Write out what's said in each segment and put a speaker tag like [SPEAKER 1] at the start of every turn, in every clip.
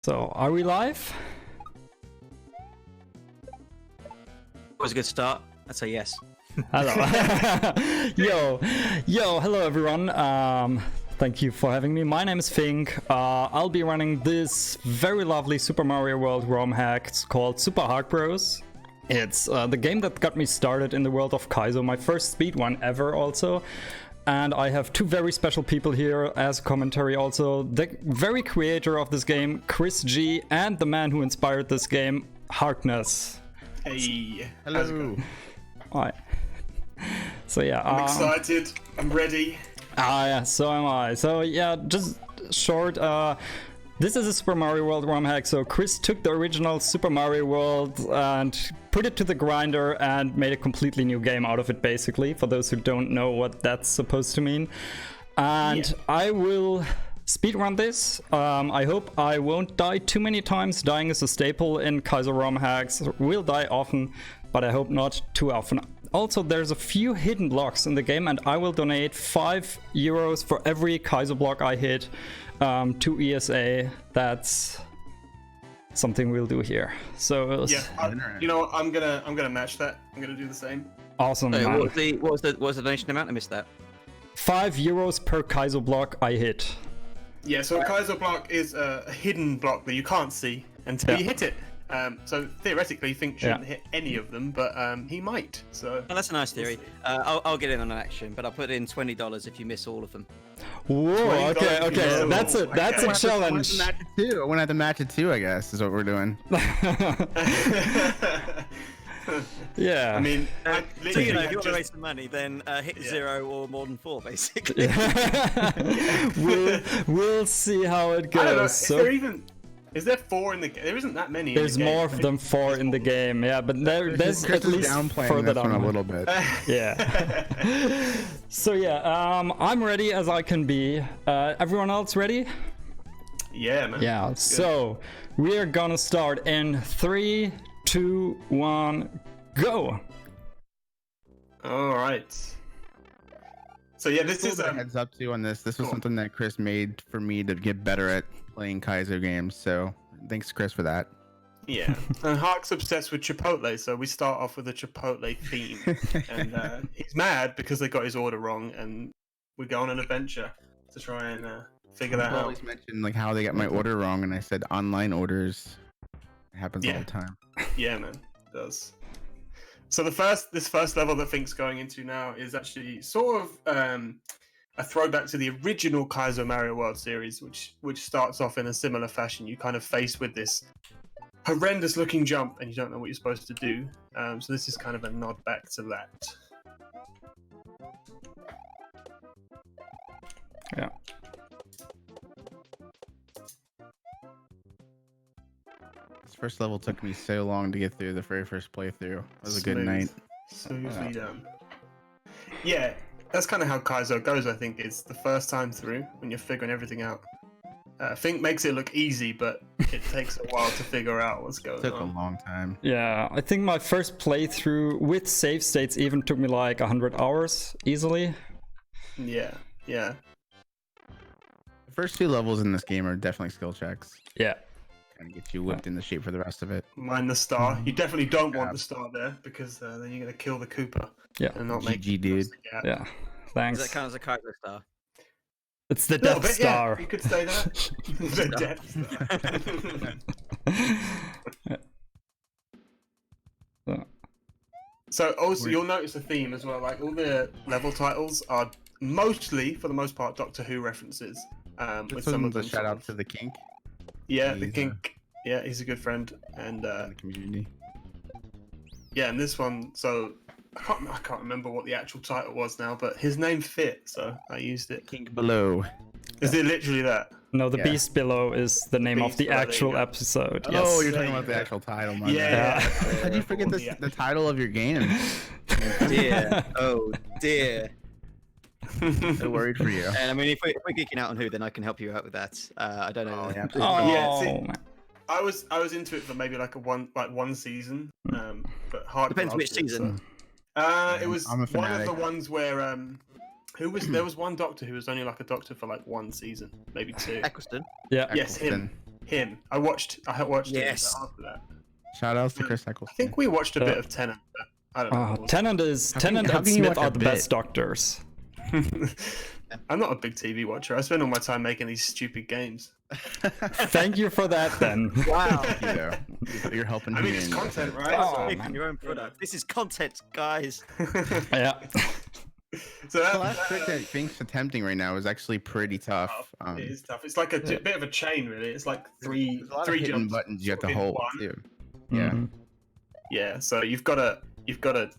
[SPEAKER 1] So, are we live?
[SPEAKER 2] Was a good start. I'd say yes.
[SPEAKER 1] Hello. Hello everyone. Thank you for having me. My name is Fink. I'll be running this very lovely Super Mario World ROM hack. It's called Super Hark Bros. It's the game that got me started in the world of Kaizo, my first speedrun ever also. And I have two very special people here as commentary also. The very creator of this game, Chris G, and the man who inspired this game, Harkness.
[SPEAKER 3] Hey,
[SPEAKER 4] hello.
[SPEAKER 1] Hi. So yeah,
[SPEAKER 3] I'm excited. I'm ready.
[SPEAKER 1] Yeah, so am I. So yeah, just short. This is a Super Mario World ROM hack. So Chris took the original Super Mario World and put it to the grinder and made a completely new game out of it, basically. For those who don't know what that's supposed to mean, and yeah. I will speedrun this. I hope I won't die too many times. Dying is a staple in Kaizo ROM hacks. We'll die often, but I hope not too often. Also, there's a few hidden blocks in the game, and I will donate €5 for every Kaizo block I hit to ESA. That's something we'll do here. So
[SPEAKER 3] yeah, you know what? I'm gonna match that. I'm gonna do the same.
[SPEAKER 1] Awesome.
[SPEAKER 2] So what was the donation amount? I missed that.
[SPEAKER 1] €5 per Kaizo block I hit.
[SPEAKER 3] Yeah, so a Kaizo block is a hidden block that you can't see until you hit it. So theoretically, Fink shouldn't hit any of them, but he might. So
[SPEAKER 2] well, that's a nice theory. I'll get in on an action, but I'll put in $20 if you miss all of them.
[SPEAKER 1] Whoa! Okay. That's a challenge.
[SPEAKER 4] I want to have to match it too. I guess is what we're doing.
[SPEAKER 1] Yeah.
[SPEAKER 3] I mean,
[SPEAKER 2] so you know, if you want to raise some money, then hit 0 or more than 4, basically.
[SPEAKER 1] we'll see how it goes.
[SPEAKER 3] I don't know,
[SPEAKER 1] So.
[SPEAKER 3] Is there 4 in the game? There isn't that many.
[SPEAKER 1] There's
[SPEAKER 3] in the game.
[SPEAKER 1] more of them 4 in the game, yeah, but there's at least further down
[SPEAKER 4] a little bit.
[SPEAKER 1] Yeah. So yeah, I'm ready as I can be. Everyone else ready?
[SPEAKER 3] Yeah, man.
[SPEAKER 1] Yeah. So we are gonna start in 3, 2, 1, go.
[SPEAKER 3] All right. So yeah, this is
[SPEAKER 4] a heads up too on this. This was something that Chris made for me to get better at playing Kaizo games. So thanks, Chris, for that.
[SPEAKER 3] Yeah, and Hark's obsessed with Chipotle, so we start off with a Chipotle theme, and he's mad because they got his order wrong, and we go on an adventure to try and figure that out.
[SPEAKER 4] I always mention like how they got my order wrong, and I said online orders. It happens all the time.
[SPEAKER 3] Yeah, man, it does. So this first level that Fink's going into now is actually sort of a throwback to the original Kaizo Mario World series, which starts off in a similar fashion. You kind of face with this horrendous looking jump, and you don't know what you're supposed to do. So this is kind of a nod back to that.
[SPEAKER 1] Yeah.
[SPEAKER 4] This first level took me so long to get through the very first playthrough. It was a good night.
[SPEAKER 3] Smoothly done. Yeah, that's kind of how Kaizo goes, I think. It's the first time through when you're figuring everything out. Fink makes it look easy, but it takes a while to figure out what's going on.
[SPEAKER 4] It took a long time.
[SPEAKER 1] Yeah, I think my first playthrough with save states even took me like 100 hours easily.
[SPEAKER 3] Yeah.
[SPEAKER 4] The first 2 levels in this game are definitely skill checks.
[SPEAKER 1] Yeah.
[SPEAKER 4] Kind of get you whipped into shape for the rest of it.
[SPEAKER 3] Mind the star. You definitely don't want the star there, because then you're going to kill the Koopa.
[SPEAKER 1] Yeah.
[SPEAKER 3] And not make
[SPEAKER 4] GG, dude.
[SPEAKER 1] Yeah. Thanks.
[SPEAKER 2] Does that count as a Kaizo star?
[SPEAKER 1] It's the Death Star.
[SPEAKER 3] Yeah, you could say that. The Death Star. So also you'll notice a theme as well. Like all the level titles are mostly, for the most part, Doctor Who references. With some of them.
[SPEAKER 4] Shout out to the Kink.
[SPEAKER 3] Yeah, the Kink. Yeah, he's a good friend, and
[SPEAKER 4] in the community.
[SPEAKER 3] Yeah, and this one. So I can't remember what the actual title was now, but his name fit, so I used it.
[SPEAKER 4] Kink Below.
[SPEAKER 3] Is it literally that?
[SPEAKER 1] No, the Beast Below is the name of the actual episode. Yes.
[SPEAKER 4] Oh, you're talking about the actual title, man.
[SPEAKER 3] Yeah.
[SPEAKER 4] How'd you forget the title of your game?
[SPEAKER 2] Dear. Oh, dear.
[SPEAKER 4] So worried for you.
[SPEAKER 2] And I mean, if we're geeking out on Who, then I can help you out with that. I don't know.
[SPEAKER 3] See, I was into it for maybe like one season, but Hark
[SPEAKER 2] depends which season.
[SPEAKER 3] So. It was one of the ones where there was one doctor who was only like a doctor for like 1 season, maybe 2.
[SPEAKER 2] Eccleston.
[SPEAKER 1] Yeah.
[SPEAKER 3] Yes, him. him. I watched
[SPEAKER 2] Yes.
[SPEAKER 3] it after that.
[SPEAKER 4] Shout outs to Chris Eccleston.
[SPEAKER 3] I think we watched a bit of Tennant. But I don't know.
[SPEAKER 1] Tennant
[SPEAKER 4] how
[SPEAKER 1] and
[SPEAKER 4] can you
[SPEAKER 1] Smith
[SPEAKER 4] watch
[SPEAKER 1] are
[SPEAKER 4] a
[SPEAKER 1] the
[SPEAKER 4] bit?
[SPEAKER 1] best doctors.
[SPEAKER 3] I'm not a big TV watcher. I spend all my time making these stupid games.
[SPEAKER 1] Thank you for that, then.
[SPEAKER 2] Wow.
[SPEAKER 4] You know, you're helping.
[SPEAKER 3] I mean, it's content, right?
[SPEAKER 1] Oh,
[SPEAKER 2] Making
[SPEAKER 1] man.
[SPEAKER 2] your own product. This is content, guys.
[SPEAKER 1] Yeah.
[SPEAKER 3] So
[SPEAKER 4] The last trick that Fink's attempting right now is actually pretty tough.
[SPEAKER 3] it is tough. It's like a bit of a chain, really. It's like three
[SPEAKER 4] There's a lot of
[SPEAKER 3] three
[SPEAKER 4] hidden
[SPEAKER 3] jumps
[SPEAKER 4] buttons you have to
[SPEAKER 3] in
[SPEAKER 4] hold
[SPEAKER 3] one.
[SPEAKER 4] too. Yeah.
[SPEAKER 1] Mhm.
[SPEAKER 3] Yeah, so you've got to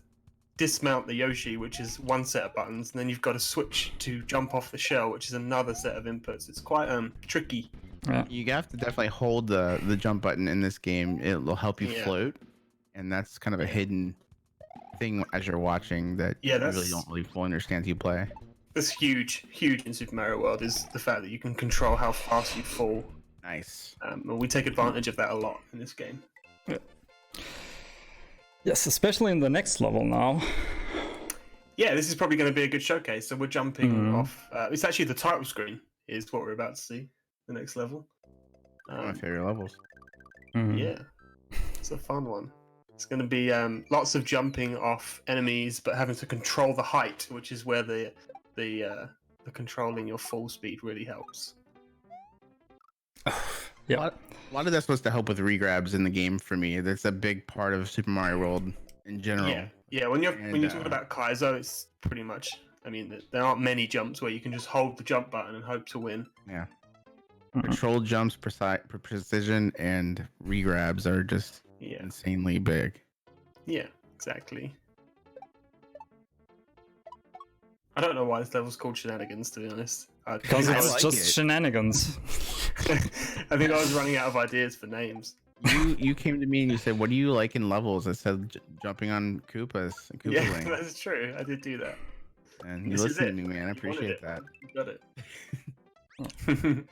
[SPEAKER 3] dismount the Yoshi, which is one set of buttons, and then you've got to switch to jump off the shell, which is another set of inputs. It's quite tricky.
[SPEAKER 4] You have to definitely hold the jump button in this game. It'll help you
[SPEAKER 3] Yeah.
[SPEAKER 4] float, and that's kind of a hidden thing as you're watching that
[SPEAKER 3] Yeah,
[SPEAKER 4] you really
[SPEAKER 3] that's-
[SPEAKER 4] don't really fully understand as you play.
[SPEAKER 3] That's huge in Super Mario World is the fact that you can control how fast you fall.
[SPEAKER 4] Nice.
[SPEAKER 3] And we take advantage of that a lot in this game.
[SPEAKER 1] Yes, especially in the next level now.
[SPEAKER 3] Yeah, this is probably going to be a good showcase. So we're jumping off. It's actually the title screen is what we're about to see. The next level.
[SPEAKER 4] One of my favorite levels.
[SPEAKER 1] Mhm.
[SPEAKER 3] Yeah, it's a fun one. It's going to be lots of jumping off enemies, but having to control the height, which is where the controlling your fall speed really helps.
[SPEAKER 1] Yeah.
[SPEAKER 4] A lot of that's supposed to help with regrabs in the game for me. That's a big part of Super Mario World in general.
[SPEAKER 3] Yeah. When you're
[SPEAKER 4] And,
[SPEAKER 3] talking about Kaizo, it's pretty much. I mean, there aren't many jumps where you can just hold the jump button and hope to win.
[SPEAKER 4] Yeah.
[SPEAKER 1] Mhm.
[SPEAKER 4] Control jumps, precision, and regrabs are just
[SPEAKER 3] Yeah.
[SPEAKER 4] insanely big.
[SPEAKER 3] Yeah. Exactly. I don't know why this level's called Shenanigans, to be honest.
[SPEAKER 1] Because
[SPEAKER 3] I
[SPEAKER 1] it's
[SPEAKER 4] like
[SPEAKER 1] just
[SPEAKER 4] it.
[SPEAKER 1] shenanigans.
[SPEAKER 3] I think I was running out of ideas for names.
[SPEAKER 4] You came to me and you said, "What do you like in levels?" I said, jumping on Koopas and Koopa
[SPEAKER 3] Yeah,
[SPEAKER 4] Link.
[SPEAKER 3] that's true. I did do that.
[SPEAKER 4] And you
[SPEAKER 3] This is
[SPEAKER 4] listened
[SPEAKER 3] it.
[SPEAKER 4] to me, man. I
[SPEAKER 3] You wanted
[SPEAKER 4] appreciate
[SPEAKER 3] it.
[SPEAKER 4] that.
[SPEAKER 3] You got it.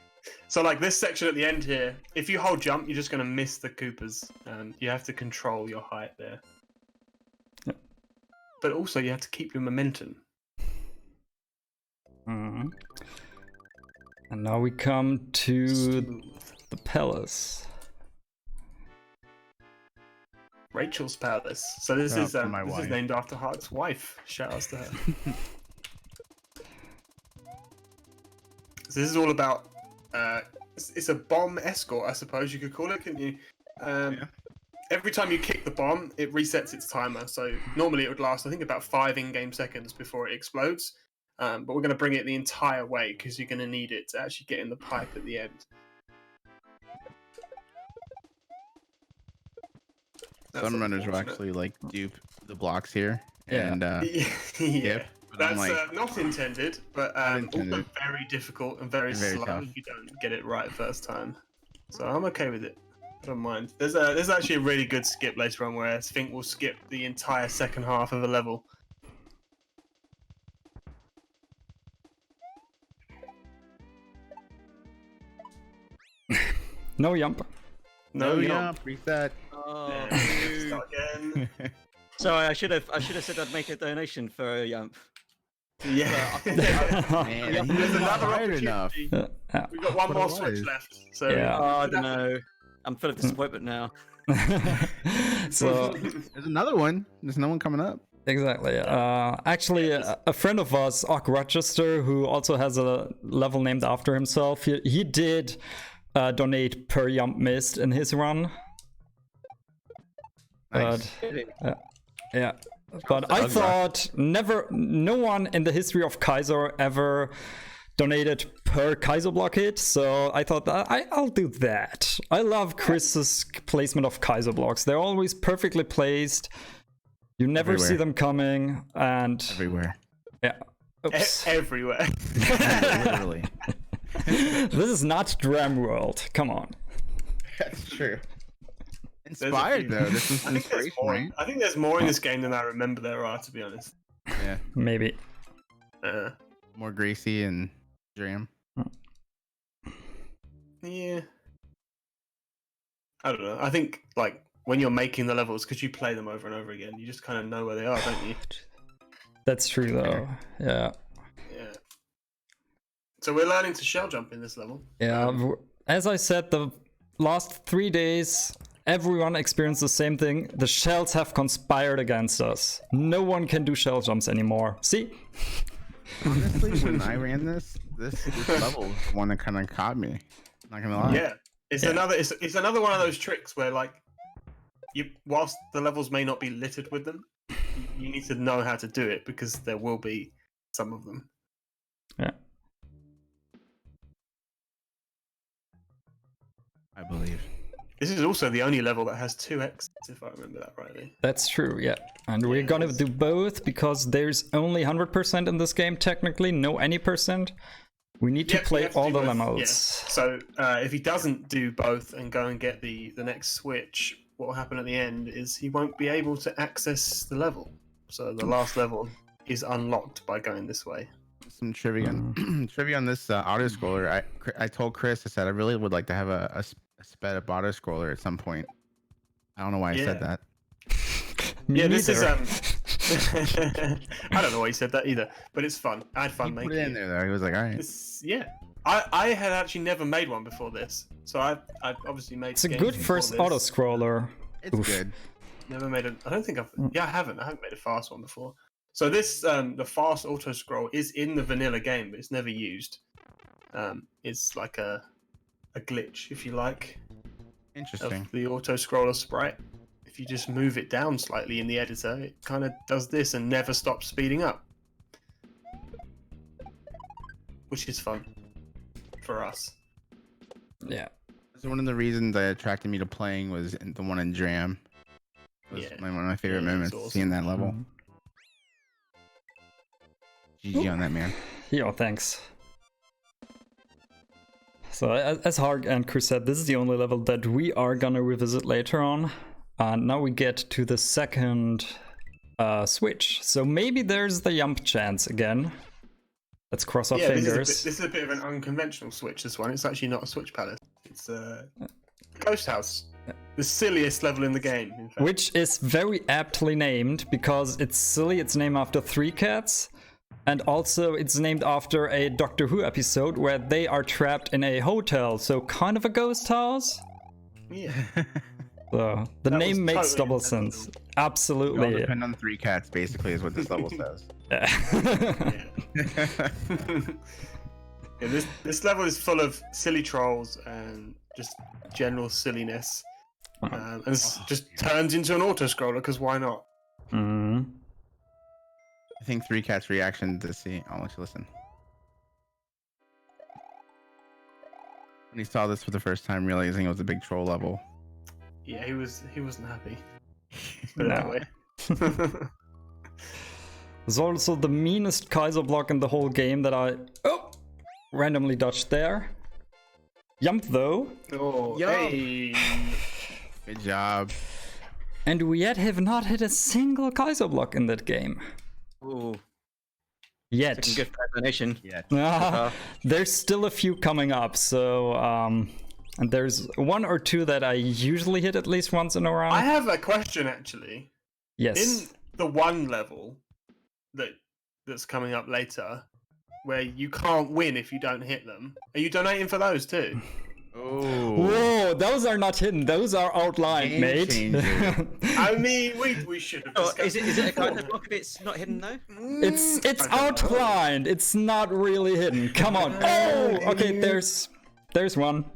[SPEAKER 3] So, like this section at the end here, if you hold jump, you're just going to miss the Koopas. You have to control your height there.
[SPEAKER 1] Yep.
[SPEAKER 3] But also, you have to keep your momentum.
[SPEAKER 1] Mhm. And now we come to
[SPEAKER 3] Smooth.
[SPEAKER 1] the palace.
[SPEAKER 3] Rachel's Palace. So this
[SPEAKER 4] Oh,
[SPEAKER 3] is
[SPEAKER 4] my
[SPEAKER 3] this is
[SPEAKER 4] wife.
[SPEAKER 3] named after Hark's wife. Shout outs to her. So this is all about. It's a bomb escort, I suppose you could call it, couldn't you? Every time you kick the bomb, it resets its timer. So normally it would last, I think, about 5 in-game seconds before it explodes. But we're going to bring it the entire way because you're going to need it to actually get in the pipe at the end. That's
[SPEAKER 4] Some runners will
[SPEAKER 3] unfortunate.
[SPEAKER 4] actually like dupe the blocks here.
[SPEAKER 1] Yeah.
[SPEAKER 4] And
[SPEAKER 3] Yeah.
[SPEAKER 4] but I'm
[SPEAKER 3] That's
[SPEAKER 4] like,
[SPEAKER 3] not intended, but
[SPEAKER 4] Not
[SPEAKER 3] also
[SPEAKER 4] intended.
[SPEAKER 3] very difficult and very,
[SPEAKER 4] Very
[SPEAKER 3] slow
[SPEAKER 4] tough.
[SPEAKER 3] if you don't get it right first time. So I'm okay with it. I don't mind. There's actually a really good skip later on where Sphinx will skip the entire second half of a level.
[SPEAKER 1] No jump.
[SPEAKER 3] No,
[SPEAKER 4] oh
[SPEAKER 3] you
[SPEAKER 4] yeah, preset.
[SPEAKER 2] Oh,
[SPEAKER 3] don't.
[SPEAKER 2] dude.
[SPEAKER 3] Start again.
[SPEAKER 2] Sorry, I should have said I'd make a donation for a Yump.
[SPEAKER 3] Yeah.
[SPEAKER 4] Man, he
[SPEAKER 3] There's
[SPEAKER 4] was not
[SPEAKER 3] another
[SPEAKER 4] hard
[SPEAKER 3] opportunity.
[SPEAKER 4] enough.
[SPEAKER 1] Yeah.
[SPEAKER 3] We've got one
[SPEAKER 4] What
[SPEAKER 3] more
[SPEAKER 4] it
[SPEAKER 3] switch
[SPEAKER 4] was.
[SPEAKER 3] left. So
[SPEAKER 1] Yeah.
[SPEAKER 2] Oh, I don't know. I'm full of disappointment now.
[SPEAKER 1] So
[SPEAKER 4] There's another one. There's no one coming up.
[SPEAKER 1] exactly. Actually, a friend of ours, Ark Rochester, who also has a level named after himself, he did donate per jump missed in his run.
[SPEAKER 4] Nice.
[SPEAKER 1] But yeah, but I
[SPEAKER 4] Doug
[SPEAKER 1] thought no one in the history of Kaizo ever donated per Kaizo block hit, so I thought I'll do that. I love Chris's placement of Kaizo blocks. They're always perfectly placed. You never see
[SPEAKER 4] Everywhere.
[SPEAKER 1] them coming, and
[SPEAKER 4] Everywhere.
[SPEAKER 1] yeah. Oops.
[SPEAKER 3] everywhere.
[SPEAKER 4] Literally.
[SPEAKER 1] This is not Dram World. Come on.
[SPEAKER 4] That's true.
[SPEAKER 3] There's a
[SPEAKER 4] Inspired
[SPEAKER 3] few.
[SPEAKER 4] though. This is
[SPEAKER 3] I think there's
[SPEAKER 4] inspiration,
[SPEAKER 3] more.
[SPEAKER 4] right?
[SPEAKER 3] I think there's more in this game than I remember there are, to be honest.
[SPEAKER 4] Yeah.
[SPEAKER 1] Maybe.
[SPEAKER 4] More Gracie and Dram.
[SPEAKER 3] Yeah. I don't know. I think like when you're making the levels, because you play them over and over again, you just kind of know where they are, don't you?
[SPEAKER 1] That's true though. Yeah.
[SPEAKER 3] Yeah. So we're learning to shell jump in this level.
[SPEAKER 1] Yeah. As I said, the last 3 days, everyone experienced the same thing. The shells have conspired against us. No one can do shell jumps anymore. See?
[SPEAKER 4] Honestly, when I ran this level was the one that kind of caught me. Not gonna lie.
[SPEAKER 3] Yeah, it's another one of those tricks where like whilst the levels may not be littered with them, you need to know how to do it because there will be some of them.
[SPEAKER 1] Yeah.
[SPEAKER 4] I believe.
[SPEAKER 3] This is also the only level that has 2 exits, if I remember that rightly.
[SPEAKER 1] That's true, yeah. And we're gonna do both because there's only 100% in this game, technically, no any percent. We need to play all the levels.
[SPEAKER 3] Yeah. So if he doesn't do both and go and get the next switch, what will happen at the end is he won't be able to access the level. So the last level is unlocked by going this way.
[SPEAKER 4] Some trivia on this auto scroller. I told Chris, I said I really would like to have a sped up auto scroller at some point. I don't know why I said that.
[SPEAKER 1] Me
[SPEAKER 3] this is
[SPEAKER 1] neither.
[SPEAKER 3] I don't know why he said that either, but it's fun. I had fun making
[SPEAKER 4] Put it in there though. He was like, all right.
[SPEAKER 3] I had actually never made one before this, so I obviously made.
[SPEAKER 1] It's a good first auto scroller.
[SPEAKER 4] It's good.
[SPEAKER 3] Never made a. I don't think I've. Yeah, I haven't made a fast one before. So this the fast auto scroll is in the vanilla game, but it's never used. It's like a glitch, if you like.
[SPEAKER 4] Interesting.
[SPEAKER 3] Of the auto scroller sprite. If you just move it down slightly in the editor, it kind of does this and never stops speeding up, which is fun for us.
[SPEAKER 1] Yeah.
[SPEAKER 4] So one of the reasons that attracted me to playing was the one in Dram. It was one of my favorite moments,
[SPEAKER 3] awesome.
[SPEAKER 4] seeing that level. GG on that, man.
[SPEAKER 1] Yo, thanks. So as Hark and Chris said, this is the only level that we are gonna revisit later on. And now we get to the second switch. So maybe there's the jump chance again. Let's cross our fingers.
[SPEAKER 3] This is a bit of an unconventional switch, this one. It's actually not a switch palace. It's a ghost house. The silliest level in the game, in fact.
[SPEAKER 1] Which is very aptly named because it's silly. It's named after 3 cats. And also it's named after a Doctor Who episode where they are trapped in a hotel. So kind of a ghost house.
[SPEAKER 3] Yeah.
[SPEAKER 4] So
[SPEAKER 1] the name makes double sense. Absolutely.
[SPEAKER 4] It all depend on 3 cats, basically, is what this level says.
[SPEAKER 3] Yeah. This level is full of silly trolls and just general silliness. And it just turns into an auto scroller because why not?
[SPEAKER 1] Mm.
[SPEAKER 4] I think 3 cats' reaction to see. I'll let you listen. When he saw this for the first time, realizing it was a big troll level.
[SPEAKER 3] Yeah, he wasn't happy. Put it that way.
[SPEAKER 1] There's also the meanest Kaiser block in the whole game that I randomly dodged there. Jump though.
[SPEAKER 3] Oh, hey.
[SPEAKER 4] Good job.
[SPEAKER 1] And we yet have not hit a single Kaiser block in that game.
[SPEAKER 2] Ooh.
[SPEAKER 1] Yet.
[SPEAKER 2] Good explanation.
[SPEAKER 1] There's still a few coming up, so and there's 1 or 2 that I usually hit at least once in a round.
[SPEAKER 3] I have a question actually.
[SPEAKER 1] Yes.
[SPEAKER 3] In the 1 level that's coming up later, where you can't win if you don't hit them, are you donating for those too?
[SPEAKER 4] Oh.
[SPEAKER 1] Whoa, those are not hidden. Those are outlined,
[SPEAKER 4] Game
[SPEAKER 1] mate.
[SPEAKER 4] changer.
[SPEAKER 3] I mean, we should have discussed
[SPEAKER 2] Is it a
[SPEAKER 3] before.
[SPEAKER 2] kind of block if it's not hidden though?
[SPEAKER 1] It's
[SPEAKER 3] I don't know.
[SPEAKER 1] outlined. It's not really hidden. Come on. Oh, okay. There's one.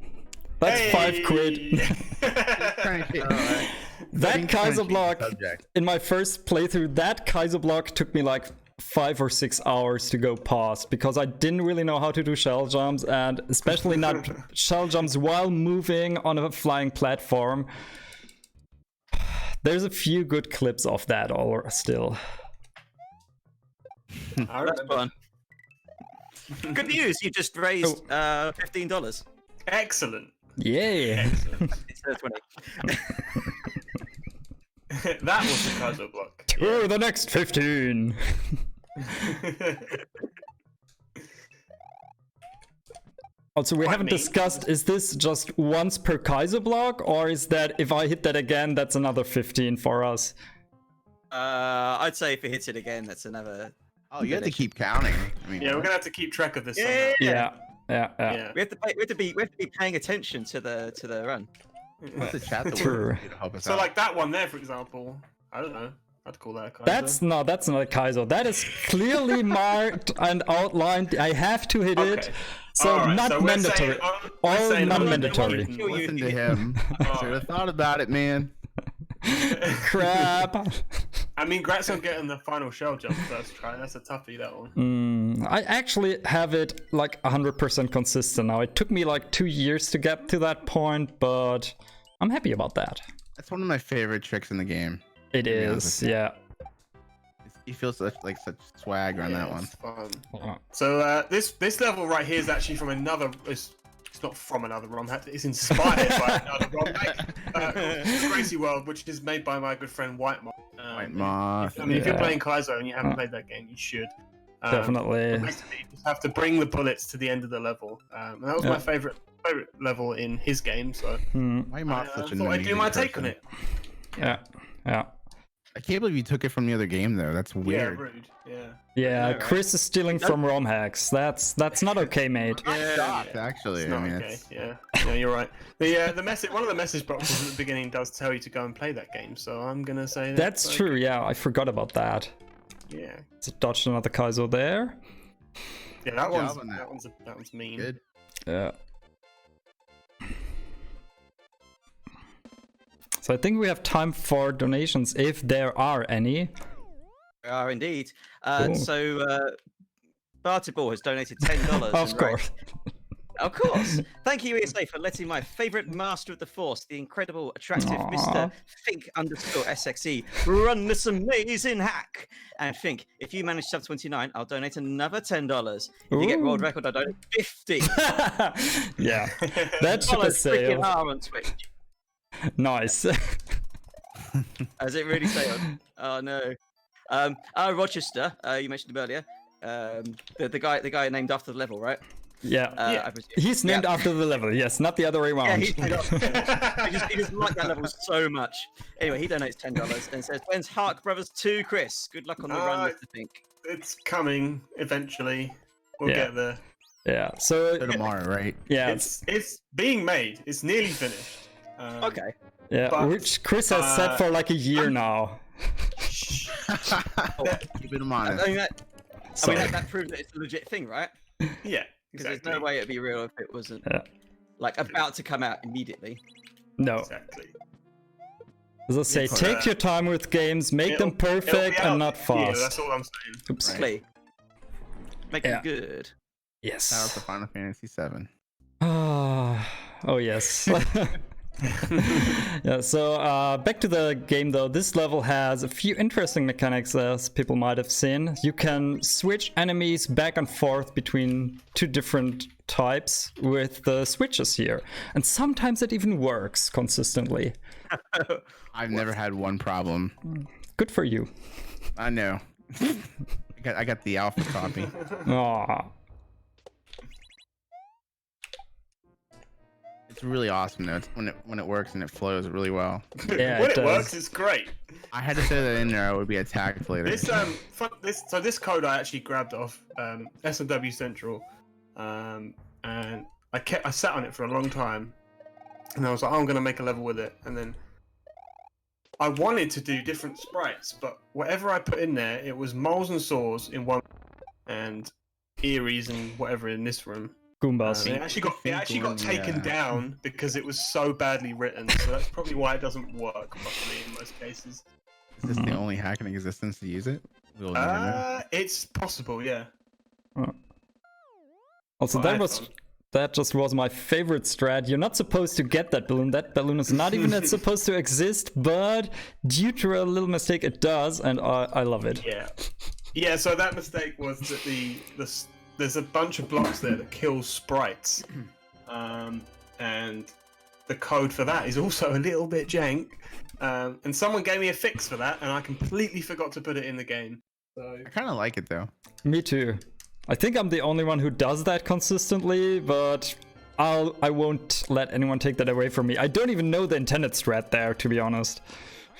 [SPEAKER 1] That's
[SPEAKER 3] Hey!
[SPEAKER 1] £5. That Kaiser block in my first playthrough. That Kaiser block took me like 5 or 6 hours to go past because I didn't really know how to do shell jumps, and especially not shell jumps while moving on a flying platform. There's a few good clips of that still.
[SPEAKER 2] That's fun. Good news, you just raised $15.
[SPEAKER 3] Excellent.
[SPEAKER 1] Yeah.
[SPEAKER 2] Instead of 20.
[SPEAKER 3] That was the Kaiser block.
[SPEAKER 1] To the next 15. Also, we haven't discussed, is this just once per Kaiser block, or is that if I hit that again, that's another 15 for us?
[SPEAKER 2] I'd say if it hits it again, that's another.
[SPEAKER 4] Oh, you have to keep counting. I mean,
[SPEAKER 3] Yeah, we're gonna have to keep track of this.
[SPEAKER 2] Yeah.
[SPEAKER 3] somehow.
[SPEAKER 1] Yeah. Yeah.
[SPEAKER 2] We have to be paying attention to the run.
[SPEAKER 4] What's the chat that
[SPEAKER 1] True.
[SPEAKER 4] works to help us
[SPEAKER 3] So
[SPEAKER 4] out?
[SPEAKER 3] like that one there, for example, I don't know. I'd call that a Kaiser.
[SPEAKER 1] That's not a Kaizo. That is clearly marked and outlined. I have to hit it.
[SPEAKER 3] Okay.
[SPEAKER 1] So
[SPEAKER 3] Alright,
[SPEAKER 1] not
[SPEAKER 3] so we're
[SPEAKER 1] mandatory.
[SPEAKER 3] saying- we're
[SPEAKER 1] All
[SPEAKER 3] saying
[SPEAKER 1] non-mandatory.
[SPEAKER 4] Listen to him. I should have thought about it, man.
[SPEAKER 1] Crap.
[SPEAKER 3] I mean, congrats on getting the final shell jump first try. That's a toughie, that one.
[SPEAKER 1] I actually have it like 100% consistent now. It took me like 2 years to get to that point, but I'm happy about that.
[SPEAKER 4] That's one of my favorite tricks in the game.
[SPEAKER 1] It
[SPEAKER 4] be honest
[SPEAKER 1] is,
[SPEAKER 4] with you.
[SPEAKER 1] yeah.
[SPEAKER 4] You feel such swag on that one.
[SPEAKER 3] It's fun.
[SPEAKER 1] Uh,
[SPEAKER 3] So this level right here is actually from another. It's not from another ROM hack. It's inspired by another ROM hack. Gracie World, which is made by my good friend White Moth.
[SPEAKER 4] White Moth.
[SPEAKER 3] I mean, if you're
[SPEAKER 1] Yeah.
[SPEAKER 3] playing Kaizo and you haven't played that game, you should.
[SPEAKER 1] Definitely.
[SPEAKER 3] Basically, you just have to bring the bullets to the end of the level, and that was my favorite level in his game. So
[SPEAKER 4] White Moth's
[SPEAKER 3] I
[SPEAKER 4] such a
[SPEAKER 3] thought I'd do
[SPEAKER 4] amazing
[SPEAKER 3] my take
[SPEAKER 4] person.
[SPEAKER 3] on it.
[SPEAKER 1] Yeah.
[SPEAKER 4] I can't believe you took it from the other game though. That's weird.
[SPEAKER 3] Yeah, rude. Yeah.
[SPEAKER 1] Yeah,
[SPEAKER 2] right?
[SPEAKER 1] Chris is stealing from ROM hacks. That's not okay, mate.
[SPEAKER 4] I'm shocked, actually.
[SPEAKER 3] It's
[SPEAKER 4] I
[SPEAKER 3] not
[SPEAKER 4] mean,
[SPEAKER 3] okay.
[SPEAKER 4] it's-
[SPEAKER 3] Yeah, you're right. The message, one of the message boxes at the beginning does tell you to go and play that game. So I'm gonna say
[SPEAKER 1] That's
[SPEAKER 3] like,
[SPEAKER 1] true, yeah. I forgot about that.
[SPEAKER 3] Yeah,
[SPEAKER 1] So dodged another Kaizo there.
[SPEAKER 3] yeah, that
[SPEAKER 4] Good
[SPEAKER 3] one's
[SPEAKER 4] job on that.
[SPEAKER 3] that one's mean.
[SPEAKER 4] Good.
[SPEAKER 1] Yeah. So I think we have time for donations if there are any.
[SPEAKER 2] We are indeed.
[SPEAKER 1] Cool.
[SPEAKER 2] So Bartibor has donated $10.
[SPEAKER 1] Of
[SPEAKER 2] and
[SPEAKER 1] course.
[SPEAKER 2] Of course. Thank you, ESA, for letting my favourite master of the Force, the incredible, attractive
[SPEAKER 1] Aw.
[SPEAKER 2] Mr. Fink_SXE, run this amazing hack. And Fink, if you manage sub 29, I'll donate another $10. If you get world
[SPEAKER 1] Ooh.
[SPEAKER 2] record, I'll donate 50.
[SPEAKER 1] Yeah. That ship
[SPEAKER 2] Follow
[SPEAKER 1] is
[SPEAKER 2] freaking
[SPEAKER 1] sailed.
[SPEAKER 2] R on Twitch.
[SPEAKER 1] Nice.
[SPEAKER 2] Has it really sailed? Oh no. Rochester, you mentioned him earlier. The guy named after the level, right?
[SPEAKER 1] Yeah.
[SPEAKER 2] I presume.
[SPEAKER 1] He's named after the level, yes, not the other way
[SPEAKER 2] Yeah,
[SPEAKER 1] around.
[SPEAKER 2] he's named after he just liked that level so much. Anyway, he donates $10 and says, "When's Hark Brothers 2, Chris? Good luck on the run, Mr. Fink."
[SPEAKER 3] It's coming eventually. We'll
[SPEAKER 1] Yeah.
[SPEAKER 3] get there.
[SPEAKER 1] Yeah. So
[SPEAKER 4] So tomorrow, right?
[SPEAKER 1] yeah,
[SPEAKER 3] It's being made. It's nearly finished.
[SPEAKER 2] Okay.
[SPEAKER 1] yeah,
[SPEAKER 3] but,
[SPEAKER 1] which Chris has said for like a year now.
[SPEAKER 4] Keep it honest.
[SPEAKER 2] I mean,
[SPEAKER 1] So
[SPEAKER 2] that proves that it's a legit thing, right?
[SPEAKER 3] Yeah,
[SPEAKER 2] Because
[SPEAKER 3] exactly.
[SPEAKER 2] there's no way it'd be real if it wasn't
[SPEAKER 1] Yeah.
[SPEAKER 2] like about to come out immediately.
[SPEAKER 1] no.
[SPEAKER 3] Exactly.
[SPEAKER 1] As I say,
[SPEAKER 3] It's,
[SPEAKER 1] take your time with games, make them
[SPEAKER 3] It'll be
[SPEAKER 1] perfect
[SPEAKER 3] out
[SPEAKER 1] and not
[SPEAKER 3] this year,
[SPEAKER 1] fast.
[SPEAKER 3] that's all I'm saying.
[SPEAKER 1] Oops.
[SPEAKER 2] Quickly. Make
[SPEAKER 1] Yeah.
[SPEAKER 2] it good.
[SPEAKER 1] Yes.
[SPEAKER 4] Shout out to Final Fantasy VII.
[SPEAKER 1] Oh yes. Yeah, so back to the game though. This level has a few interesting mechanics as people might have seen. You can switch enemies back and forth between two different types with the switches here. And sometimes it even works consistently.
[SPEAKER 4] I've never had one problem.
[SPEAKER 1] Good for you.
[SPEAKER 4] I know. I got the alpha copy.
[SPEAKER 1] Aw.
[SPEAKER 4] It's really awesome though. It's when it works and it flows really well.
[SPEAKER 1] Yeah,
[SPEAKER 3] when
[SPEAKER 1] it
[SPEAKER 3] it
[SPEAKER 1] does.
[SPEAKER 3] works, it's great.
[SPEAKER 4] I had to say that in there. I would be attacked later.
[SPEAKER 3] This code I actually grabbed off SMW Central, and I sat on it for a long time, and I was like, oh, I'm gonna make a level with it, and then I wanted to do different sprites, but whatever I put in there, it was moles and saws in one, and Eries and whatever in this room.
[SPEAKER 1] Goombas.
[SPEAKER 3] It actually got taken down because it was so badly written. So that's probably why it doesn't work properly in most cases.
[SPEAKER 4] Is this the only hack in existence to use it? We'll never know.
[SPEAKER 3] It's possible, yeah.
[SPEAKER 1] Also,
[SPEAKER 3] Well,
[SPEAKER 1] that just was my favorite strat. You're not supposed to get that balloon. That balloon is not even supposed to exist, but due to a little mistake, it does, and I love it.
[SPEAKER 3] Yeah. Yeah, so that mistake was that there's a bunch of blocks there that kill sprites. And the code for that is also a little bit jank. And someone gave me a fix for that, and I completely forgot to put it in the game. So
[SPEAKER 4] I kind of like it though.
[SPEAKER 1] Me too. I think I'm the only one who does that consistently, but I won't let anyone take that away from me. I don't even know the intended strat there, to be honest.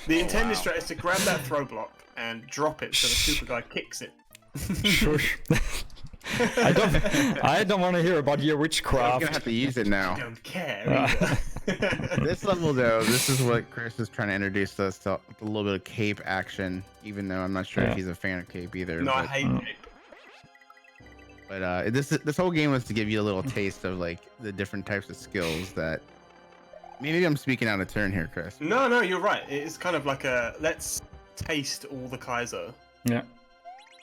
[SPEAKER 3] the intended strat is to grab that throw block and drop it so the super guy kicks it.
[SPEAKER 1] Shush. I don't want to hear about your
[SPEAKER 4] I'm
[SPEAKER 1] witchcraft.
[SPEAKER 4] gonna have to use it now.
[SPEAKER 3] I don't care either.
[SPEAKER 4] This level, though, this is what Chris is trying to introduce us to, a little bit of cape action. Even though I'm not sure
[SPEAKER 1] Yeah.
[SPEAKER 4] if he's a fan of cape either.
[SPEAKER 3] No, I
[SPEAKER 4] but,
[SPEAKER 3] hate cape.
[SPEAKER 4] But this whole game was to give you a little taste of like the different types of skills that. Maybe I'm speaking out of turn here, Chris.
[SPEAKER 3] No, you're right. It's kind of like a let's taste all the Kaizo.
[SPEAKER 1] Yeah.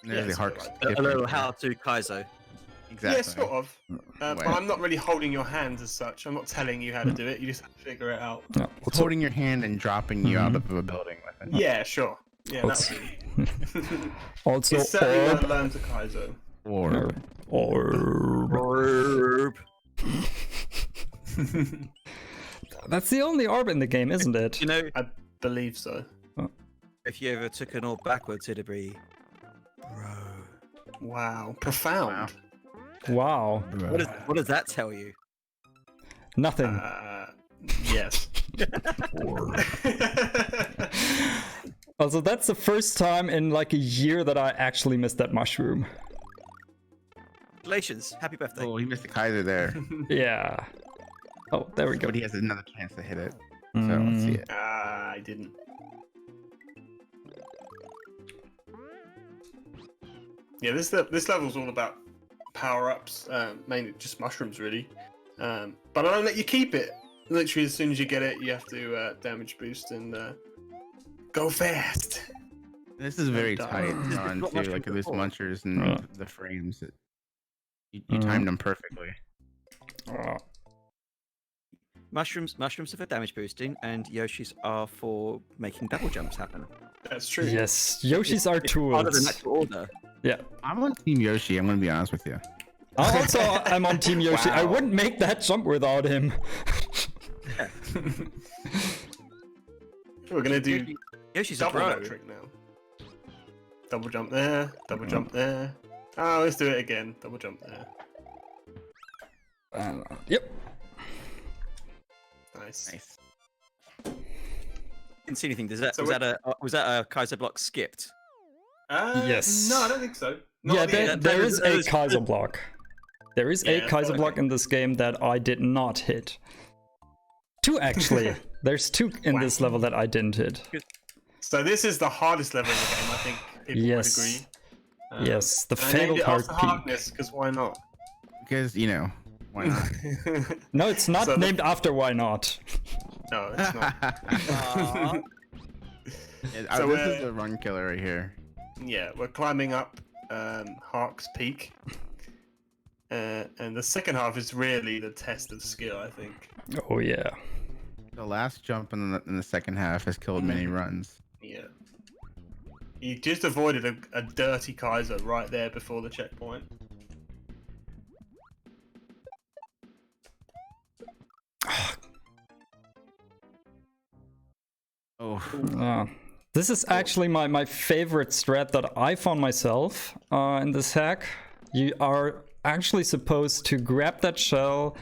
[SPEAKER 4] And there's the
[SPEAKER 3] it's
[SPEAKER 4] Hark.
[SPEAKER 3] like
[SPEAKER 4] skip
[SPEAKER 2] A little
[SPEAKER 4] right
[SPEAKER 2] how to Kaizo.
[SPEAKER 4] Exactly.
[SPEAKER 3] Yeah, sort of. But
[SPEAKER 4] Well.
[SPEAKER 3] I'm not really holding your hand as such. I'm not telling you how to do it. You just have to figure it out.
[SPEAKER 1] Yeah.
[SPEAKER 4] It's holding your hand and dropping you out of a building with it.
[SPEAKER 3] Yeah, sure. Yeah,
[SPEAKER 1] What's-
[SPEAKER 3] that's
[SPEAKER 1] Also,
[SPEAKER 3] it's certainly
[SPEAKER 1] orb.
[SPEAKER 3] gonna learn to Kaizo.
[SPEAKER 4] Or
[SPEAKER 1] Orb. That's the only orb in the game, isn't it?
[SPEAKER 2] You know,
[SPEAKER 3] I believe so.
[SPEAKER 2] if you ever took an orb backwards, it'd be. Bro.
[SPEAKER 3] Wow, profound.
[SPEAKER 1] Wow.
[SPEAKER 2] What does that tell you?
[SPEAKER 1] Nothing.
[SPEAKER 3] Yes.
[SPEAKER 1] Also, that's the first time in like a year that I actually missed that mushroom.
[SPEAKER 2] Congratulations! Happy birthday!
[SPEAKER 4] Oh, he missed the Kaiser there,
[SPEAKER 1] Yeah. Oh, there we go.
[SPEAKER 4] but he has another chance to hit it. So let's see it.
[SPEAKER 3] I didn't. Yeah, this level's all about power-ups, mainly just mushrooms, really. But I don't let you keep it. Literally, as soon as you get it, you have to damage boost and go fast.
[SPEAKER 4] This is very
[SPEAKER 3] Done.
[SPEAKER 4] tight on
[SPEAKER 2] Got
[SPEAKER 4] too,
[SPEAKER 2] mushroom
[SPEAKER 4] like this
[SPEAKER 2] before.
[SPEAKER 4] munchers and
[SPEAKER 1] Yeah.
[SPEAKER 4] the frames. You timed them perfectly.
[SPEAKER 1] Oh.
[SPEAKER 2] Mushrooms are for damage boosting, and Yoshis are for making double jumps happen.
[SPEAKER 3] That's true.
[SPEAKER 1] Yes, Yoshis are
[SPEAKER 2] It's part of the
[SPEAKER 1] tools.
[SPEAKER 2] natural order.
[SPEAKER 1] Yeah.
[SPEAKER 4] I'm on Team Yoshi. I'm gonna be honest with you.
[SPEAKER 1] I'm on Team Yoshi. I
[SPEAKER 4] Wow.
[SPEAKER 1] wouldn't make that jump without him.
[SPEAKER 3] We're gonna do
[SPEAKER 2] Yoshi's a
[SPEAKER 3] double
[SPEAKER 2] bro.
[SPEAKER 3] that trick now. Double jump there, double jump there. Oh, let's do it again. Double jump there.
[SPEAKER 1] Yep.
[SPEAKER 3] Nice.
[SPEAKER 4] Nice.
[SPEAKER 2] Didn't see anything. Was that a Kaiser block skipped?
[SPEAKER 1] Yes.
[SPEAKER 3] No, I don't think so. Not
[SPEAKER 1] Yeah,
[SPEAKER 3] at the end.
[SPEAKER 1] there is a
[SPEAKER 2] was-
[SPEAKER 1] Kaiser block. There is
[SPEAKER 3] Yeah,
[SPEAKER 1] a
[SPEAKER 3] that's
[SPEAKER 1] Kaiser
[SPEAKER 3] what I
[SPEAKER 1] block
[SPEAKER 3] think.
[SPEAKER 1] in this game that I did not hit. Two, actually. There's two in this
[SPEAKER 3] Wow.
[SPEAKER 1] level that I didn't hit.
[SPEAKER 3] So this is the hardest level in the game, I think people
[SPEAKER 1] Yes.
[SPEAKER 3] would agree.
[SPEAKER 1] Yes, the
[SPEAKER 3] I named
[SPEAKER 1] fatal
[SPEAKER 3] it
[SPEAKER 1] Hark
[SPEAKER 3] after
[SPEAKER 1] peak.
[SPEAKER 3] hardness, because why not?
[SPEAKER 4] Because why not?
[SPEAKER 1] No, it's not
[SPEAKER 3] So the-
[SPEAKER 1] named after why not.
[SPEAKER 3] No, it's not.
[SPEAKER 2] Aw.
[SPEAKER 4] Yeah,
[SPEAKER 3] So,
[SPEAKER 4] this is the run killer right here.
[SPEAKER 3] Yeah, we're climbing up Hark's peak. And the second half is really the test of skill, I think.
[SPEAKER 1] Oh yeah.
[SPEAKER 4] The last jump in the second half has killed many runs.
[SPEAKER 3] Yeah. You just avoided a dirty Kaiser right there before the checkpoint.
[SPEAKER 4] Oh,
[SPEAKER 1] This is actually my favorite strat that I found myself in this hack. You are actually supposed to grab that shell.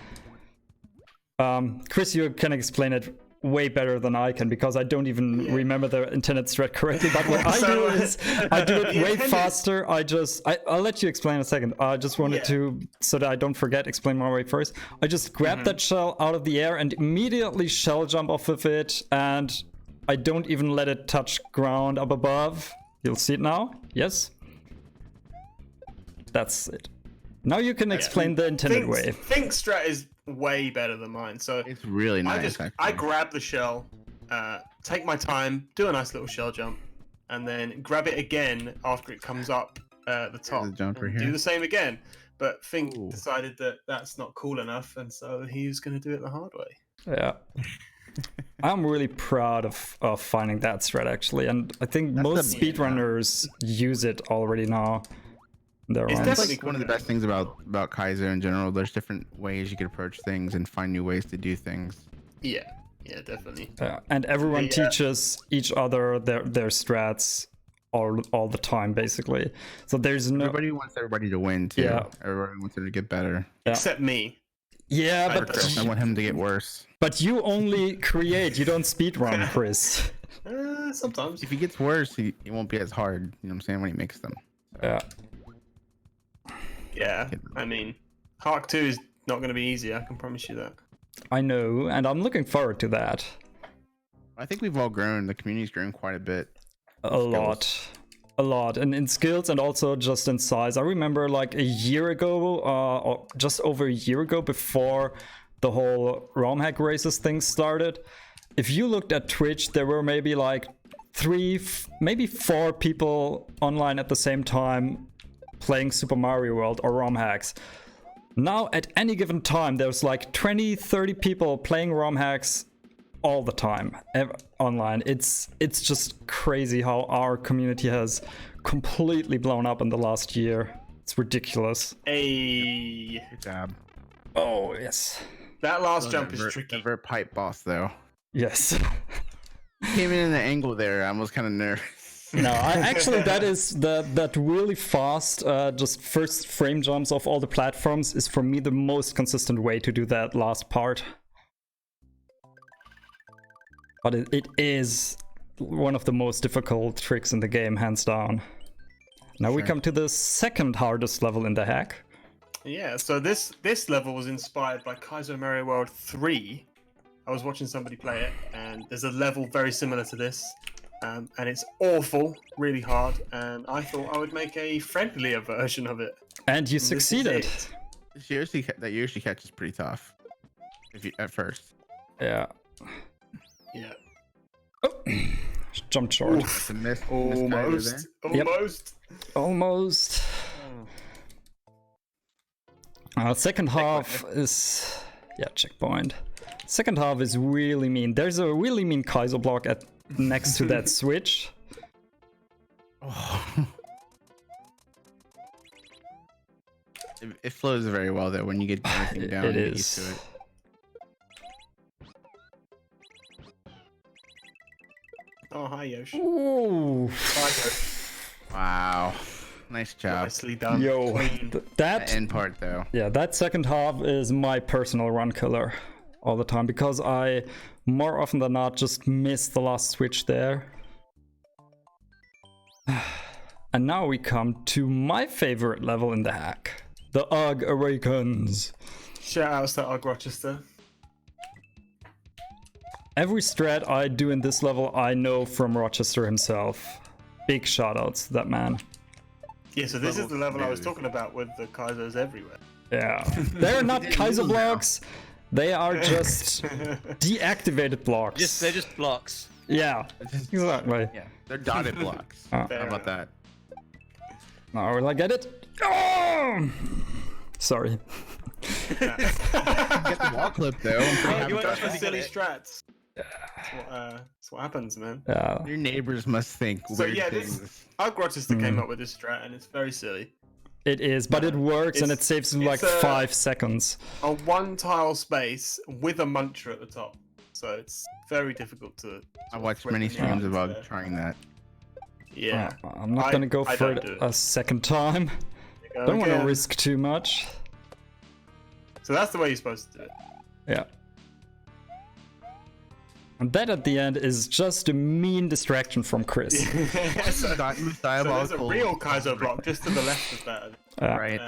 [SPEAKER 1] Chris, you can explain it way better than I can because I don't even remember the intended strat correctly. But what I do is I do it
[SPEAKER 3] The
[SPEAKER 1] way
[SPEAKER 3] intended-
[SPEAKER 1] faster. I'll let you explain in a second. I just wanted to, so that I don't forget, explain my way first. I just grab that shell out of the air and immediately shell jump off of it, and I don't even let it touch ground up above. You'll see it now. Yes. That's it. Now you can explain the intended way.
[SPEAKER 3] Think strat is way better than mine. So
[SPEAKER 4] it's really nice.
[SPEAKER 3] I grab the shell, take my time, do a nice little shell jump, and then grab it again after it comes up the top.
[SPEAKER 4] the jump right
[SPEAKER 3] and
[SPEAKER 4] here.
[SPEAKER 3] Do the same again. But Fink
[SPEAKER 4] Ooh.
[SPEAKER 3] decided that that's not cool enough, and so he was going to do it the hard way.
[SPEAKER 1] Yeah. I'm really proud of finding that strat actually, and I think most
[SPEAKER 4] the-
[SPEAKER 1] speedrunners use it already now. Their
[SPEAKER 3] It's
[SPEAKER 1] runs.
[SPEAKER 4] That's
[SPEAKER 3] definitely
[SPEAKER 4] like one of the best things about Kaiser in general. There's different ways you can approach things and find new ways to do things.
[SPEAKER 3] Yeah, definitely.
[SPEAKER 1] And everyone
[SPEAKER 3] Yeah.
[SPEAKER 1] teaches each other their strats all the time, basically. So there's no.
[SPEAKER 4] Everybody wants everybody to win too.
[SPEAKER 1] Yeah.
[SPEAKER 4] Everybody wants them to get better.
[SPEAKER 1] Yeah.
[SPEAKER 3] Except me.
[SPEAKER 1] Yeah,
[SPEAKER 3] I
[SPEAKER 1] but
[SPEAKER 3] Chris.
[SPEAKER 4] I want him to get worse.
[SPEAKER 1] you only create. You don't speedrun, Chris.
[SPEAKER 3] Sometimes.
[SPEAKER 4] If he gets worse, he won't be as hard. You know what I'm saying, when he makes them.
[SPEAKER 1] Yeah.
[SPEAKER 3] Yeah, I mean, Hark 2 is not going to be easy. I can promise you that.
[SPEAKER 1] I know, and I'm looking forward to that.
[SPEAKER 4] I think we've all grown. The community's grown quite a bit.
[SPEAKER 1] A lot, and in skills and also just in size. I remember like a year ago, or just over a year ago, before the whole ROM hack races thing started, if you looked at Twitch, there were maybe like 3, maybe 4 people online at the same time playing Super Mario World or ROM hacks. Now at any given time there's like 20-30 people playing ROM hacks all the time online. It's just crazy how our community has completely blown up in the last year. It's ridiculous.
[SPEAKER 3] Hey,
[SPEAKER 4] Good job.
[SPEAKER 1] Oh yes,
[SPEAKER 3] that last jump is
[SPEAKER 4] The
[SPEAKER 3] tricky.
[SPEAKER 4] vert pipe boss though.
[SPEAKER 1] yes.
[SPEAKER 4] Came in the angle there. I was kind of nervous.
[SPEAKER 1] No, actually that is that really fast just first frame jumps off all the platforms is for me the most consistent way to do that last part. But it is one of the most difficult tricks in the game, hands down. Now we come to the second hardest level in the hack.
[SPEAKER 3] Yeah, so this level was inspired by Kaizo Mario World 3. I was watching somebody play it, and there's a level very similar to this. And it's awful, really hard, and I thought I would make a friendlier version of it.
[SPEAKER 1] And you
[SPEAKER 3] And this is
[SPEAKER 1] succeeded.
[SPEAKER 3] it.
[SPEAKER 4] That Yoshi catch is pretty tough. If you at first.
[SPEAKER 1] Yeah.
[SPEAKER 3] Yeah.
[SPEAKER 1] Oh, jumped short.
[SPEAKER 3] Oof.
[SPEAKER 4] The miss
[SPEAKER 3] Almost.
[SPEAKER 1] Yep.
[SPEAKER 3] Almost.
[SPEAKER 1] Almost. Second half is... Yeah, checkpoint. Second half is really mean. There's a really mean Kaizo block next to that switch.
[SPEAKER 4] Oh. It flows very well though when you get everything down.
[SPEAKER 1] It
[SPEAKER 4] and get used
[SPEAKER 1] is.
[SPEAKER 4] to it.
[SPEAKER 3] Oh, hi, Yoshi.
[SPEAKER 1] Ooh.
[SPEAKER 3] Hi, Yoshi.
[SPEAKER 4] Wow. Nice job.
[SPEAKER 3] Nicely done.
[SPEAKER 1] Yo,
[SPEAKER 3] Clean.
[SPEAKER 4] The
[SPEAKER 1] that
[SPEAKER 4] end part though.
[SPEAKER 1] yeah, that second half is my personal run killer all the time because I more often than not just miss the last switch there. And now we come to my favorite level in the hack. The UG Awakens.
[SPEAKER 3] Shout outs to Ugg Rochester.
[SPEAKER 1] Every strat I do in this level I know from Rochester himself. Big shoutouts to that man.
[SPEAKER 3] Yeah, so this is the level I was
[SPEAKER 4] smooth.
[SPEAKER 3] talking about with the Kaizos everywhere.
[SPEAKER 1] Yeah. They're not Kaizo blocks. They are just deactivated blocks.
[SPEAKER 2] They're just blocks.
[SPEAKER 1] Yeah, exactly.
[SPEAKER 4] Yeah, they're dotted blocks.
[SPEAKER 1] Oh.
[SPEAKER 3] Fair
[SPEAKER 4] How about
[SPEAKER 3] enough.
[SPEAKER 4] that?
[SPEAKER 1] Now will I get it? Oh! Sorry.
[SPEAKER 4] Get the wall clip though. I'm pretty happy
[SPEAKER 2] you
[SPEAKER 4] about
[SPEAKER 2] won't-
[SPEAKER 3] For
[SPEAKER 4] that.
[SPEAKER 3] silly strats. That's what happens, man.
[SPEAKER 1] Yeah.
[SPEAKER 4] Your neighbors must think
[SPEAKER 3] So
[SPEAKER 4] weird
[SPEAKER 3] yeah,
[SPEAKER 4] things.
[SPEAKER 3] this Ugg Rochester came up with this strat, and it's very silly.
[SPEAKER 1] It is, but it works and it
[SPEAKER 3] It's-
[SPEAKER 1] saves you like
[SPEAKER 3] it's a-
[SPEAKER 1] 5 seconds.
[SPEAKER 3] A one-tile space with a mantra at the top, so it's very difficult to.
[SPEAKER 4] I watched
[SPEAKER 3] flip
[SPEAKER 4] many
[SPEAKER 3] the
[SPEAKER 4] streams of
[SPEAKER 3] buttons
[SPEAKER 4] Ugg
[SPEAKER 3] there.
[SPEAKER 4] trying that.
[SPEAKER 3] Yeah.
[SPEAKER 1] I'm not gonna go
[SPEAKER 3] I
[SPEAKER 1] for
[SPEAKER 3] don't
[SPEAKER 1] it
[SPEAKER 3] do it.
[SPEAKER 1] a second time.
[SPEAKER 3] Go
[SPEAKER 1] Don't want to
[SPEAKER 3] again.
[SPEAKER 1] risk too much.
[SPEAKER 3] So that's the way you're supposed to do it.
[SPEAKER 1] Yeah. And that at the end is just a mean distraction from Chris.
[SPEAKER 3] so,
[SPEAKER 4] Di-
[SPEAKER 3] so there's a
[SPEAKER 4] diabolical.
[SPEAKER 3] real Kaizo block just to the left of that,
[SPEAKER 4] Right.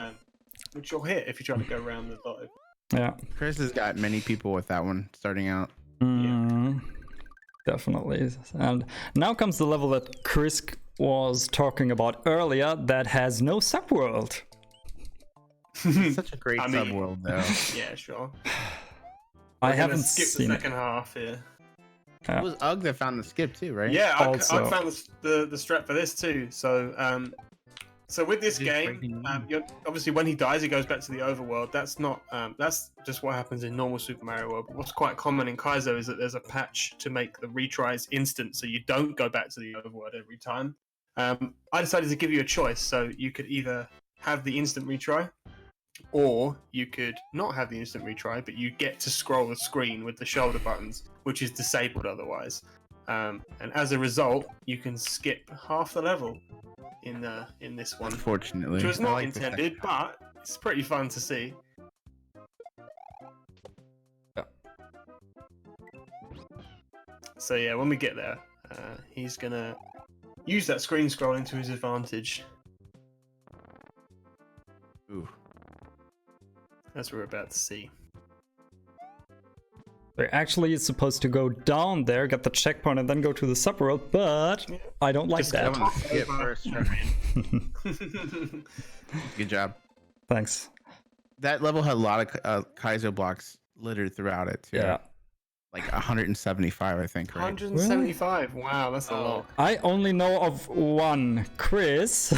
[SPEAKER 3] which you'll hit if you try to go around the dotted.
[SPEAKER 1] Yeah.
[SPEAKER 4] Chris has got many people with that one starting out.
[SPEAKER 1] Mm, definitely. And now comes the level that Chris was talking about earlier that has no subworld.
[SPEAKER 4] It's such a great
[SPEAKER 3] I mean-
[SPEAKER 4] subworld though.
[SPEAKER 3] Yeah, sure.
[SPEAKER 1] I
[SPEAKER 3] We're gonna
[SPEAKER 1] haven't
[SPEAKER 3] skip
[SPEAKER 1] seen
[SPEAKER 3] the
[SPEAKER 1] it.
[SPEAKER 3] second half here.
[SPEAKER 4] It was Ugg that found the skip too, right?
[SPEAKER 3] Yeah, I
[SPEAKER 1] Also-
[SPEAKER 3] found the strat for this too. So so with this
[SPEAKER 4] Just
[SPEAKER 3] game,
[SPEAKER 4] breaking
[SPEAKER 3] you're, obviously when he dies, he goes back to the overworld. That's not that's just what happens in normal Super Mario World. But what's quite common in Kaizo is that there's a patch to make the retries instant, so you don't go back to the overworld every time. I decided to give you a choice, so you could either have the instant retry, or you could not have the instant retry, but you get to scroll the screen with the shoulder buttons, which is disabled otherwise. And as a result, you can skip half the level in this one,
[SPEAKER 4] Unfortunately.
[SPEAKER 3] which was
[SPEAKER 4] I
[SPEAKER 3] not
[SPEAKER 4] like the
[SPEAKER 3] intended,
[SPEAKER 4] second half.
[SPEAKER 3] but it's pretty fun to see.
[SPEAKER 1] Yeah.
[SPEAKER 3] So yeah, when we get there, he's gonna use that screen scrolling to his advantage.
[SPEAKER 4] Ooh.
[SPEAKER 3] as we're about to see.
[SPEAKER 1] We're actually supposed to go down there, get the checkpoint, and then go to the subworld, but I don't like
[SPEAKER 3] Just
[SPEAKER 1] that.
[SPEAKER 3] go
[SPEAKER 4] Skip first, Trevian. Good job.
[SPEAKER 1] Thanks.
[SPEAKER 4] That level had a lot of Kaizo blocks littered throughout it too.
[SPEAKER 1] Yeah.
[SPEAKER 4] Like 175, I think. Right?
[SPEAKER 3] 175. Wow, that's a lot.
[SPEAKER 1] I only know of one, Chris.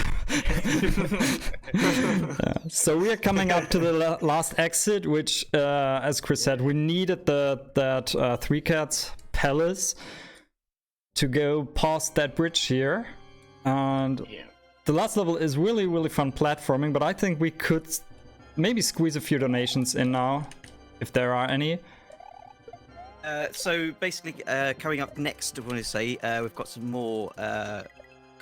[SPEAKER 1] So we are coming up to the last exit, which, as Chris said, we needed that Three Cats Palace to go past that bridge here. And the last level is really, really fun platforming, but I think we could maybe squeeze a few donations in now, if there are any.
[SPEAKER 2] So basically, coming up next, I want to say we've got some more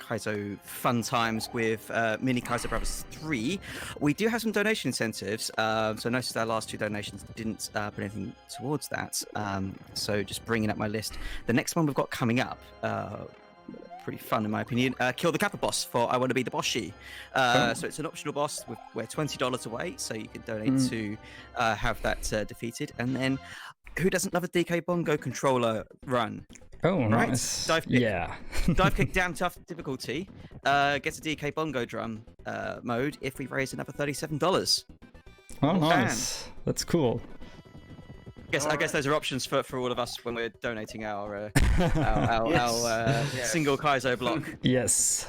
[SPEAKER 2] Kaizo fun times with Mini Kaizo Brothers 3. We do have some donation incentives. So I noticed our last 2 donations didn't put anything towards that. So just bringing up my list. The next one we've got coming up, pretty fun in my opinion, Kill the Kappa boss for I Want to Be the Boshi. So it's an optional boss. We're $20 away, so you can donate to have that defeated. And then who doesn't love a DK Bongo controller run?
[SPEAKER 1] Oh,
[SPEAKER 2] right?
[SPEAKER 1] nice.
[SPEAKER 2] Dive kick.
[SPEAKER 1] Yeah.
[SPEAKER 2] Dive kick down tough difficulty. Gets a DK Bongo drum mode if we raise another $37.
[SPEAKER 1] Oh, nice. That's cool.
[SPEAKER 2] I guess those are options for all of us when we're donating our single Kaizo block.
[SPEAKER 1] Yes.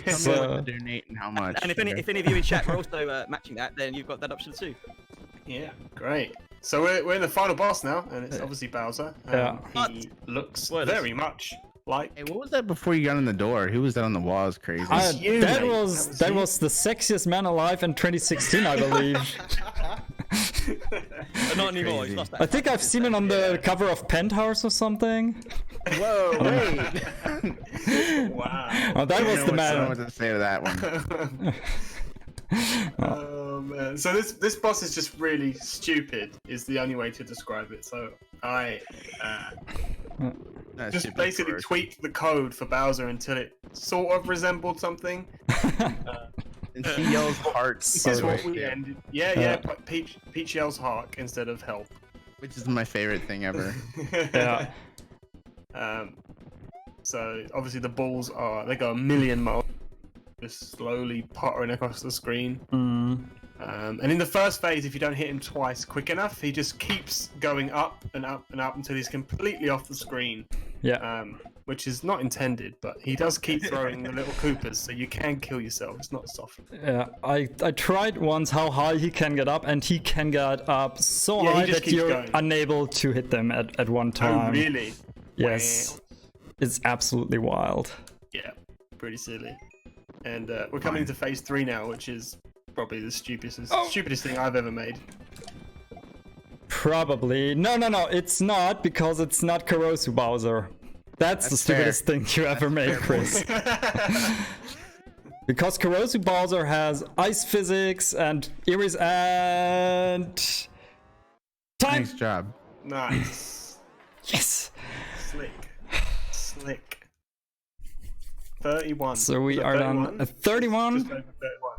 [SPEAKER 4] So donate and how much?
[SPEAKER 2] And if any of you in chat were also matching that, then you've got that option too.
[SPEAKER 3] Yeah, great. So we're in the final boss now, and it's obviously Bowser. He looks very much like.
[SPEAKER 4] Hey, what was that before you got in the door? Who was that on the wall? Is crazy.
[SPEAKER 1] That was the sexiest man alive in 2016, I believe.
[SPEAKER 2] Not anymore. He's lost that.
[SPEAKER 1] I think I've seen it on the cover of Penthouse or something.
[SPEAKER 4] Whoa, wait.
[SPEAKER 3] Wow.
[SPEAKER 1] Oh, that was the
[SPEAKER 4] I don't know
[SPEAKER 1] man.
[SPEAKER 4] what to say to that one.
[SPEAKER 3] Oh man. So this boss is just really stupid is the only way to describe it. So I just basically tweaked the code for Bowser until it sort of resembled something.
[SPEAKER 4] And she yells Hark.
[SPEAKER 3] This is what we ended. Yeah, but Peach yells Hark instead of help.
[SPEAKER 4] Which is my favorite thing ever.
[SPEAKER 1] Yeah.
[SPEAKER 3] So obviously the balls they go a million miles, just slowly pottering across the screen. And in the first phase, if you don't hit him twice quick enough, he just keeps going up and up and up until he's completely off the screen.
[SPEAKER 1] Yeah.
[SPEAKER 3] Which is not intended, but he does keep throwing the little Koopas, so you can kill yourself. It's not soft.
[SPEAKER 1] Yeah. I tried once how high he can get up, and he can get up so
[SPEAKER 3] Yeah, he
[SPEAKER 1] high
[SPEAKER 3] just
[SPEAKER 1] that
[SPEAKER 3] keeps
[SPEAKER 1] you're
[SPEAKER 3] going.
[SPEAKER 1] unable to hit them at one time.
[SPEAKER 3] Oh, really?
[SPEAKER 1] Yes.
[SPEAKER 3] Wow.
[SPEAKER 1] It's absolutely wild.
[SPEAKER 3] Yeah, pretty silly. And we're coming into phase 3 now, which is probably the stupidest thing I've ever made.
[SPEAKER 1] Probably. No, it's not, because it's not Kurosu Bowser. That's the stupidest thing you ever made, Chris. Because Kurosu Bowser has ice physics and Iris and time.
[SPEAKER 4] Nice job.
[SPEAKER 3] Nice.
[SPEAKER 1] Yes.
[SPEAKER 3] Slick. 31.
[SPEAKER 1] So we are on 31.
[SPEAKER 3] Just over 31.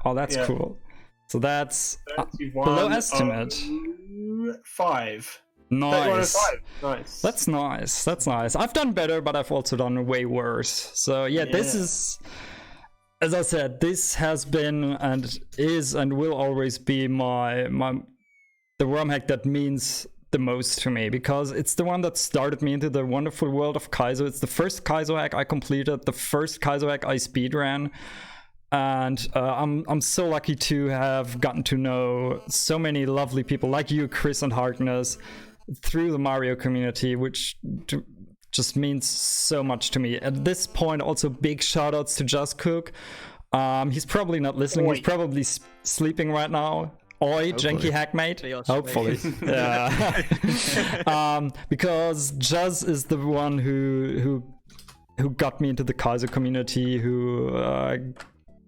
[SPEAKER 1] Oh, that's
[SPEAKER 3] Yeah.
[SPEAKER 1] cool. So that's
[SPEAKER 3] 31
[SPEAKER 1] below estimate.
[SPEAKER 3] 5.
[SPEAKER 1] Nice.
[SPEAKER 3] 31 Nice.
[SPEAKER 1] That's nice. That's nice. I've done better, but I've also done way worse. So yeah, this is, as I said, this has been and is and will always be the ROM hack that means the most to me, because it's the one that started me into the wonderful world of Kaizo. It's the first Kaizo hack I completed, the first Kaizo hack I speedran. And I'm so lucky to have gotten to know so many lovely people like you, Chris and Harkness, through the Mario community, which just means so much to me. At this point, also big shout outs to Just Cook. He's probably not listening. He's probably sleeping right now. Oi, Janky Hackmate. Hopefully. Yeah. Because Juz is the one who got me into the Kaiser community, who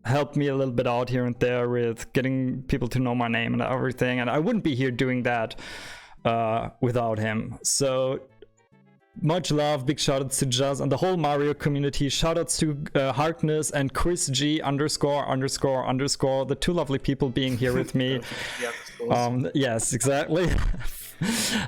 [SPEAKER 1] helped me a little bit out here and there with getting people to know my name and everything. And I wouldn't be here doing that without him. So much love, big shoutouts to Jazz and the whole Mario community. Shoutouts to Harkness and Chris G _____, the two lovely people being here with me. Yes, exactly.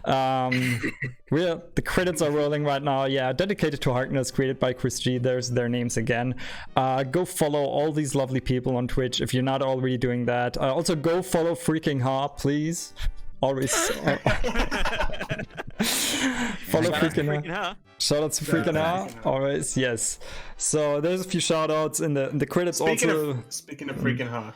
[SPEAKER 1] The credits are rolling right now. Yeah, dedicated to Harkness, created by Chris G. There's their names again. Go follow all these lovely people on Twitch if you're not already doing that. Also go follow freaking Hark, please. Always follow freaking Hark. Shout out to freaking Hark. Always, yes. So there's a few shout outs in the credits.
[SPEAKER 3] Speaking of freaking Hark,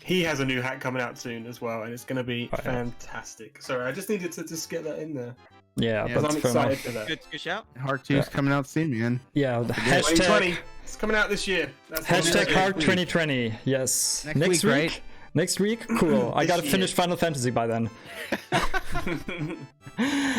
[SPEAKER 3] he has a new hack coming out soon as well, and it's going to be fantastic. Sorry, I just needed to just get that in there.
[SPEAKER 1] Yeah, but
[SPEAKER 3] I'm excited for that.
[SPEAKER 2] Good shout.
[SPEAKER 4] Hark 2 is coming out soon, man.
[SPEAKER 1] Yeah, the hashtag
[SPEAKER 3] 2020. It's coming out this year.
[SPEAKER 1] Hashtag Hark 2020. Yes. Next week, right? Next week? Cool. I gotta finish Final Fantasy by then.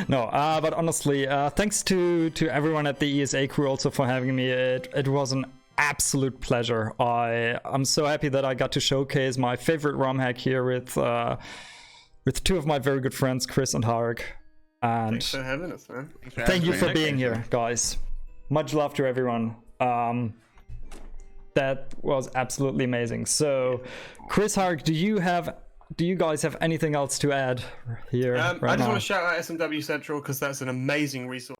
[SPEAKER 1] No, but honestly, thanks to everyone at the ESA crew also for having me. It was an absolute pleasure. I'm so happy that I got to showcase my favorite ROM hack here with two of my very good friends, Chris and Hark. And
[SPEAKER 3] thanks for having us, man.
[SPEAKER 1] Thank you for being here, guys. Much love to everyone. That was absolutely amazing. So, Chris, Hark, do you guys have anything else to add here?
[SPEAKER 3] I just want to shout out SMW Central because that's an amazing resource.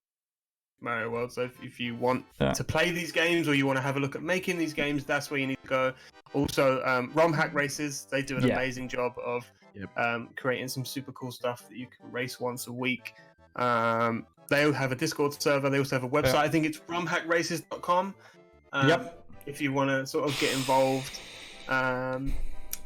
[SPEAKER 3] Mario World. So if you want to play these games or you want to have a look at making these games, that's where you need to go. Also, ROM Hack Races, they do an amazing job of creating some super cool stuff that you can race once a week. They have a Discord server. They also have a website. I think it's romhackraces.com. If you want to sort of get involved.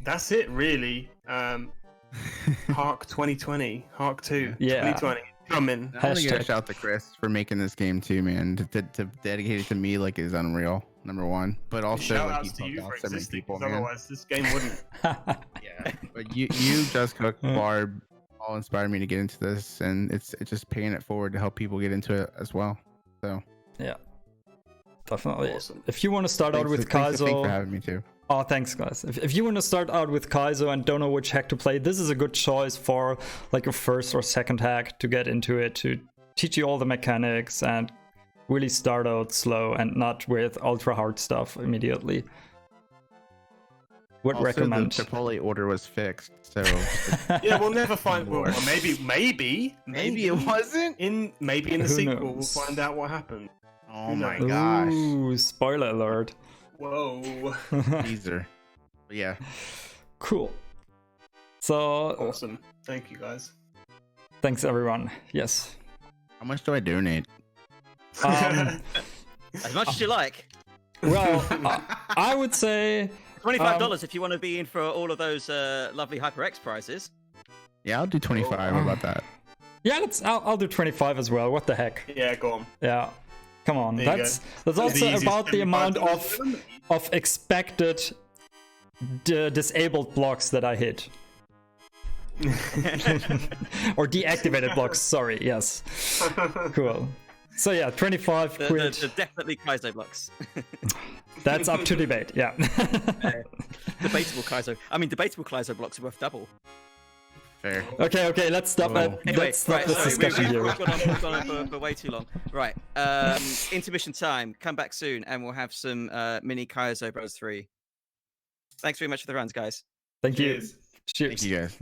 [SPEAKER 3] That's it, really. Hark 2020, Hark 2, 2020. Coming.
[SPEAKER 4] I want to give a shout out to Chris for making this game too, man. To dedicate it to me is unreal. Number one, but also
[SPEAKER 3] shout outs to you for existing, people, otherwise this game wouldn't.
[SPEAKER 4] But you, Just Cook, Barb, all inspired me to get into this, and it's just paying it forward to help people get into it as well. So
[SPEAKER 1] yeah, definitely. Awesome. If you want to start out with Kaizo,
[SPEAKER 4] thanks for having me too.
[SPEAKER 1] Oh, thanks, guys. If you want to start out with Kaizo and don't know which hack to play, this is a good choice for like a first or second hack to get into it, to teach you all the mechanics and really start out slow and not with ultra hard stuff immediately. Would recommend.
[SPEAKER 4] The Chipotle order was fixed, so
[SPEAKER 3] yeah, we'll never find. Well, maybe
[SPEAKER 4] it wasn't.
[SPEAKER 3] Maybe in the sequel we'll find out what happened.
[SPEAKER 4] Oh my gosh!
[SPEAKER 1] Ooh, spoiler alert.
[SPEAKER 3] Whoa.
[SPEAKER 4] Teaser. But yeah.
[SPEAKER 1] Cool. So
[SPEAKER 3] awesome. Thank you, guys.
[SPEAKER 1] Thanks, everyone. Yes.
[SPEAKER 4] How much do I donate?
[SPEAKER 2] As much as you like.
[SPEAKER 1] Well, I would say
[SPEAKER 2] $25 if you want to be in for all of those lovely HyperX prizes.
[SPEAKER 4] Yeah, I'll do 25. How about that?
[SPEAKER 1] Yeah, I'll do 25 as well. What the heck?
[SPEAKER 3] Yeah, go on.
[SPEAKER 1] Yeah. Come on, that's also about the amount of expected disabled blocks that I hit. Or deactivated blocks, sorry, yes. Cool. So yeah, 25 quid.
[SPEAKER 2] The definitely Kaizo blocks.
[SPEAKER 1] That's up to debate, yeah.
[SPEAKER 2] Debatable Kaizo blocks are worth double.
[SPEAKER 4] Fair.
[SPEAKER 1] Okay, let's stop this discussion here.
[SPEAKER 2] We've gone on for way too long. Right, intermission time. Come back soon, and we'll have some mini Kaizo Bros 3. Thanks very much for the runs, guys.
[SPEAKER 1] Thank you.
[SPEAKER 3] Cheers.
[SPEAKER 1] Cheers.
[SPEAKER 4] Thank you, guys.